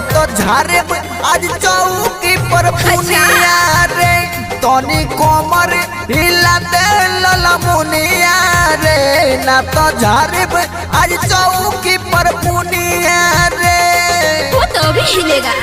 तो झारे आज चौकी पर पुनिया रे तनी कोमर हिला दे ललमुनिया रे ना तो झारे आज चौकी पर पुनिया रे वो तो भी हिलेगा।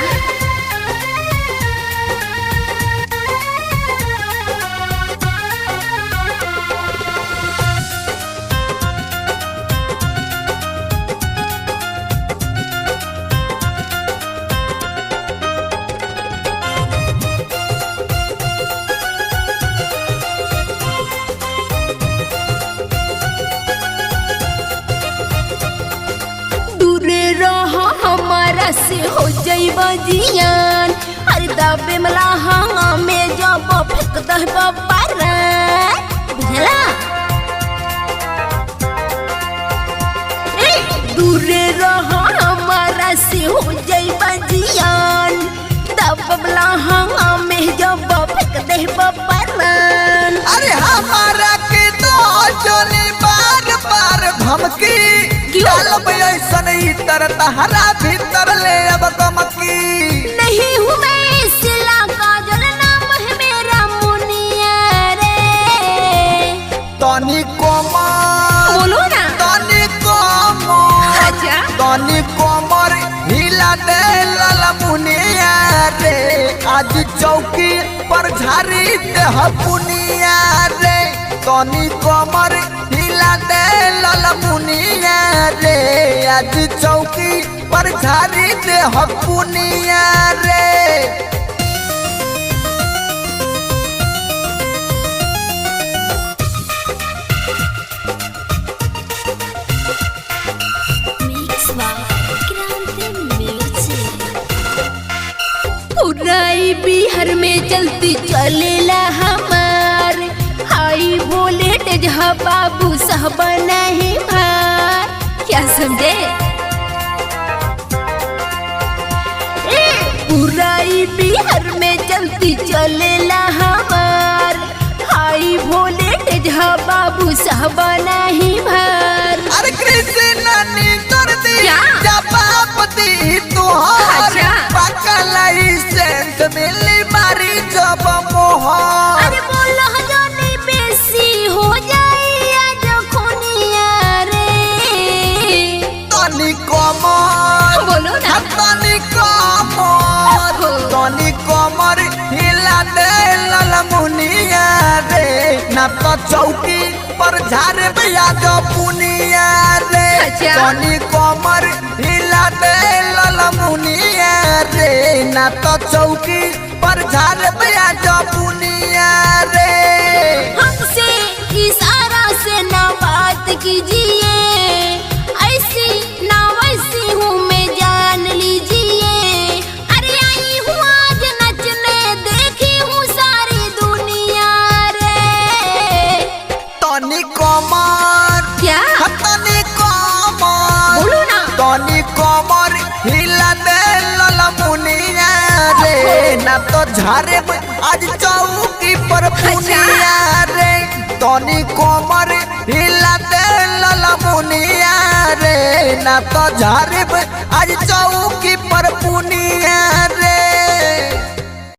हमारा से हो जाइबा जियान हर दबे मलाहा में जब फेंक दहबा पारा बुझला दूरे रहा हमारा से हो जाइबा जियान दबे मलाहा में जब फेंक दहबा पारा। अरे हमारा के तो जोनी बार बार धमकी तहरा भीतर ले अब कमकी नहीं हूँ मैं सिला काजल नाम है मेरा मुनिया रे तनी कोमर बोलो ना तनी कोमर अच्छा तनी कोमर हिला दे ललमुनिया रे आज चौकी पर झारी दे पुनिया रे तनी कोमर हिला दे ललमुनिया रे आज चौकी पर झारी दे पुनिया रे। पूराई बिहार में चलती चलेला हमार हाई वोल्टेज हा बाबू साहब नहीं भार क्या समझे। पूराई बिहार में चलती चलेला हमार हाई वोल्टेज हा बाबू साहब नहीं भार। अरे कृष्ण नी कर दी जवाब दी तुहार पकलाई सेंट मिली मारी जब मोहर। अरे बोलो जानी बेसी हो जाए आज खुनिया रे तनी कोमर बोलो ना तनी कोमर तनी कोमर हिला दे ललमुनिया रे ना तो चौकी पर झारे भैया जो पुनिया रे तनी कोमर हिला दे ललमुनिया रे ना तो चौकी पर झारे भैया जो पुनिया रे। हमसे इशारा से ना बात कीजिए ऐसी ना वैसी हूँ मैं जान लीजिए। अरे आई हूँ आज नचने देखी हूँ सारी दुनिया रे तनी कोमर क्या तनी कोमर बोलो ना तनी कोमर हिला दे ललमुनिया रे ना तो झारे आज चौकी पर पुनिया रे तनी कोमर हिला दे ललमुनिया रे ना तो झारे आज चौकी पर पुनिया।